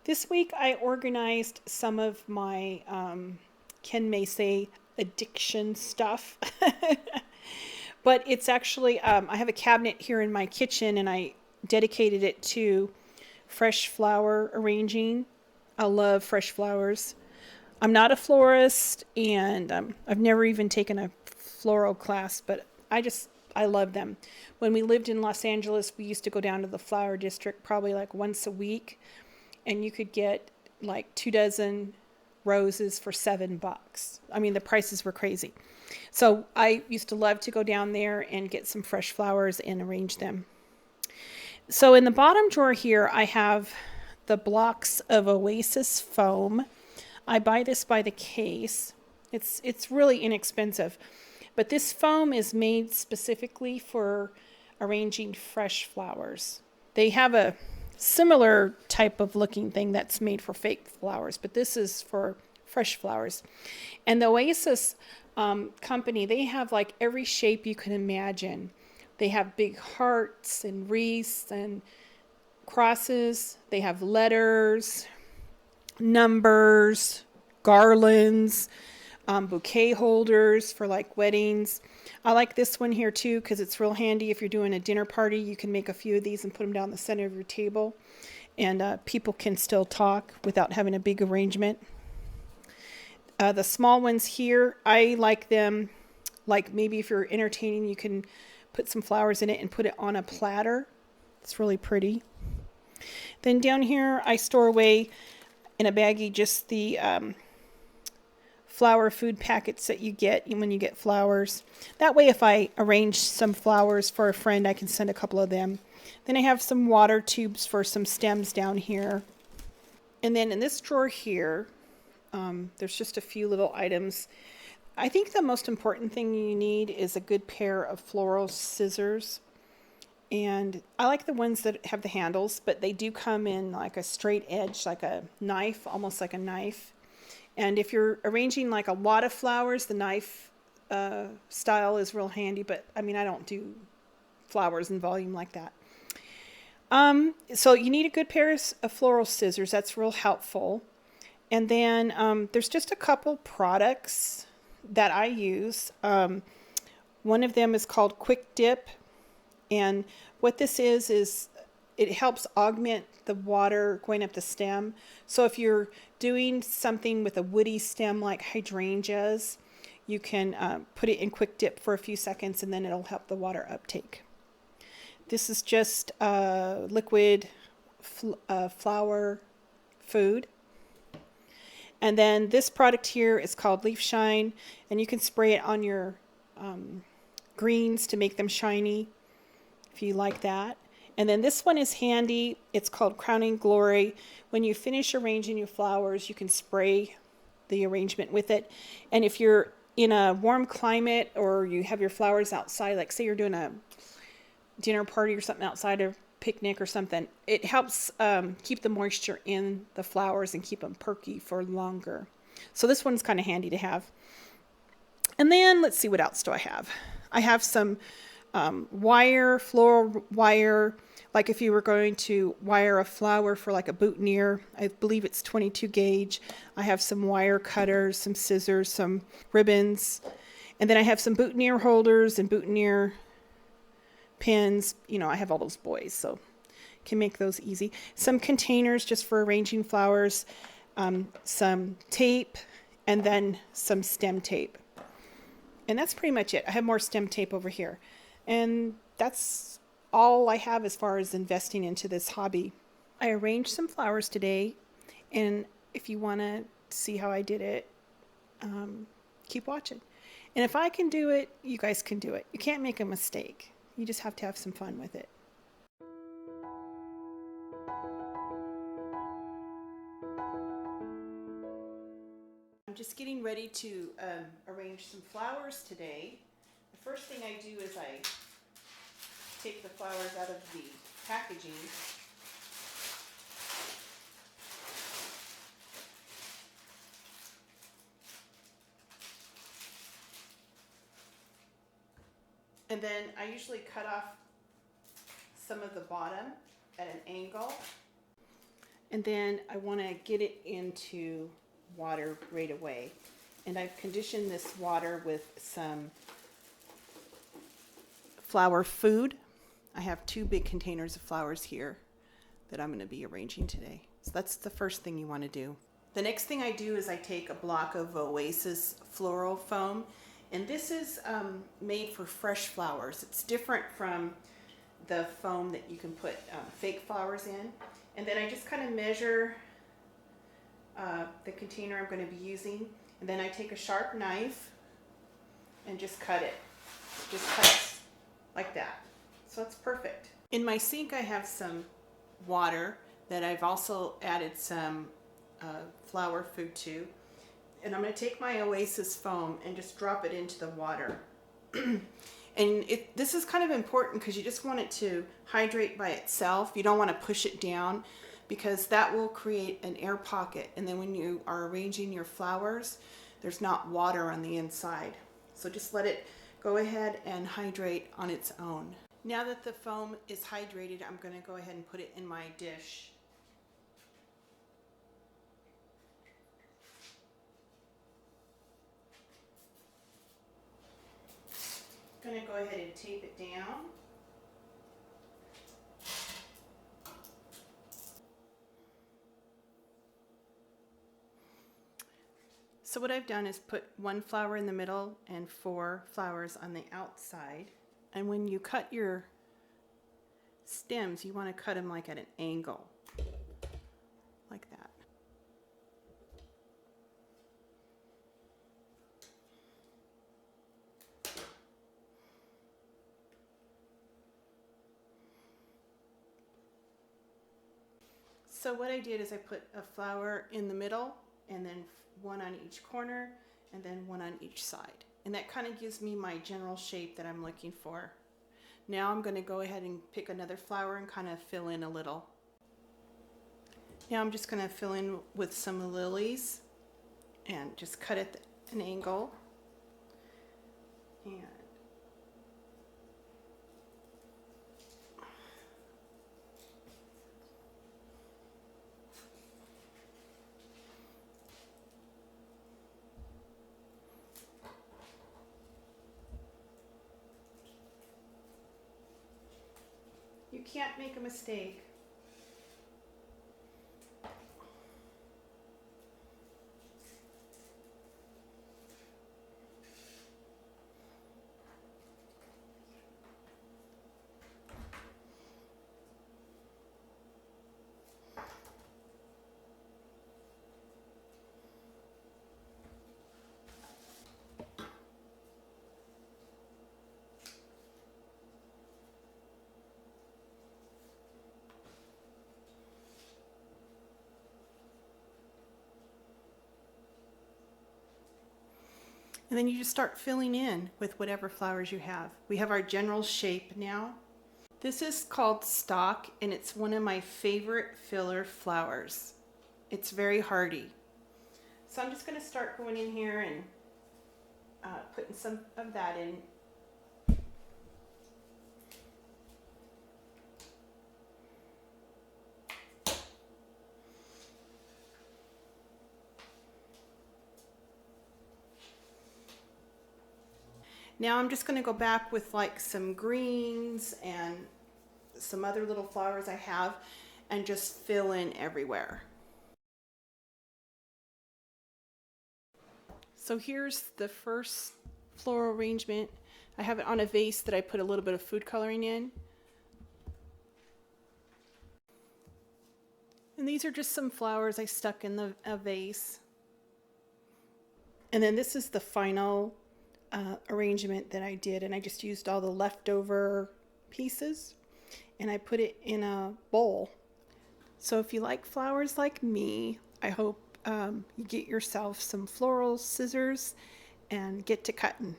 This week I organized some of my Ken may say addiction stuff. But it's actually, I have a cabinet here in my kitchen and I dedicated it to fresh flower arranging. I love fresh flowers. I'm not a florist and I've never even taken a floral class, but I love them. When we lived in Los Angeles, we used to go down to the flower district probably like once a week, and you could get like 2 dozen roses for $7. I mean, the prices were crazy. So I used to love to go down there and get some fresh flowers and arrange them. So in the bottom drawer here, I have the blocks of Oasis foam. I buy this by the case. It's really inexpensive. But this foam is made specifically for arranging fresh flowers. They have a similar type of looking thing that's made for fake flowers, but this is for fresh flowers. And the Oasis company, they have like every shape you can imagine. They have big hearts and wreaths and crosses. They have letters, numbers, garlands, bouquet holders for like weddings. I like this one here too because it's real handy if you're doing a dinner party. You can make a few of these and put them down the center of your table, and people can still talk without having a big arrangement. The small ones here, I like them like maybe if you're entertaining, you can put some flowers in it and put it on a platter. It's really pretty. Then down here, I store away in a baggie just the flower food packets that you get when you get flowers. That way, if I arrange some flowers for a friend, I can send a couple of them. Then I have some water tubes for some stems down here. And then in this drawer here, there's just a few little items. I think the most important thing you need is a good pair of floral scissors. And I like the ones that have the handles, but they do come in like a straight edge, like a knife, almost like a knife. And if you're arranging like a lot of flowers, the knife style is real handy. But I mean, I don't do flowers in volume like that. So you need a good pair of floral scissors. That's real helpful. And then there's just a couple products that I use. One of them is called Quick Dip. And what this is it helps augment the water going up the stem. So if you're doing something with a woody stem like hydrangeas, you can put it in Quick Dip for a few seconds and then it'll help the water uptake. This is just liquid flower food. And then this product here is called Leaf Shine, and you can spray it on your greens to make them shiny if you like that. And then this one is handy. It's called Crowning Glory. When you finish arranging your flowers, you can spray the arrangement with it. And if you're in a warm climate or you have your flowers outside, like say you're doing a dinner party or something outside, or picnic or something, it helps keep the moisture in the flowers and keep them perky for longer. So this one's kind of handy to have. And then let's see, what else do I have? I have some wire, floral wire, like if you were going to wire a flower for like a boutonniere. I believe it's 22 gauge. I have some wire cutters, some scissors, some ribbons, and then I have some boutonniere holders and boutonniere pins. You know, I have all those boys, so can make those easy. Some containers just for arranging flowers, some tape, and then some stem tape. And that's pretty much it. I have more stem tape over here. And that's all I have as far as investing into this hobby. I arranged some flowers today, and if you want to see how I did it, keep watching. And if I can do it, you guys can do it. You can't make a mistake. You just have to have some fun with it. I'm just getting ready to arrange some flowers today. The first thing I do is I take the flowers out of the packaging. And then I usually cut off some of the bottom at an angle. And then I want to get it into water right away. And I've conditioned this water with some flower food. I have 2 big containers of flowers here that I'm going to be arranging today. So that's the first thing you want to do. The next thing I do is I take a block of Oasis floral foam, and this is made for fresh flowers. It's different from the foam that you can put fake flowers in. And then I just kind of measure the container I'm going to be using, and then I take a sharp knife and just cut it. Just cuts like that. So it's perfect. In my sink I have some water that I've also added some flower food to, and I'm going to take my Oasis foam and just drop it into the water. And this is kind of important because you just want it to hydrate by itself. You don't want to push it down, because that will create an air pocket, and then when you are arranging your flowers, there's not water on the inside. So just let it go ahead and hydrate on its own. Now that the foam is hydrated, I'm going to go ahead and put it in my dish. I'm going to go ahead and tape it down. So what I've done is put 1 flower in the middle and 4 flowers on the outside. And when you cut your stems, you want to cut them like at an angle, like that. So what I did is I put a flower in the middle, and then 1 on each corner, and then 1 on each side. And that kind of gives me my general shape that I'm looking for. Now I'm going to go ahead and pick another flower and kind of fill in a little. Now I'm just going to fill in with some lilies and just cut at an angle. And you can't make a mistake. And then you just start filling in with whatever flowers you have. We have our general shape now. This is called stock, and it's one of my favorite filler flowers. It's very hardy. So I'm just going to start going in here and putting some of that in. Now I'm just going to go back with like some greens and some other little flowers I have and just fill in everywhere. So here's the first floral arrangement. I have it on a vase that I put a little bit of food coloring in. And these are just some flowers I stuck in a vase. And then this is the final arrangement that I did, and I just used all the leftover pieces and I put it in a bowl. So if you like flowers like me, I hope you get yourself some floral scissors and get to cutting.